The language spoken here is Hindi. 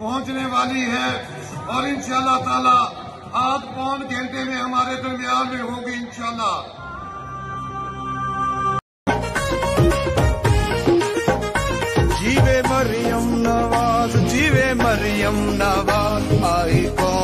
पहुंचने वाली है और इंशाअल्लाह ताला आध पौन घंटे में हमारे दरमियान में होगी इंशाअल्लाह। जीवे मरियम नवाज, जीवे मरियम नवाज, आई कौन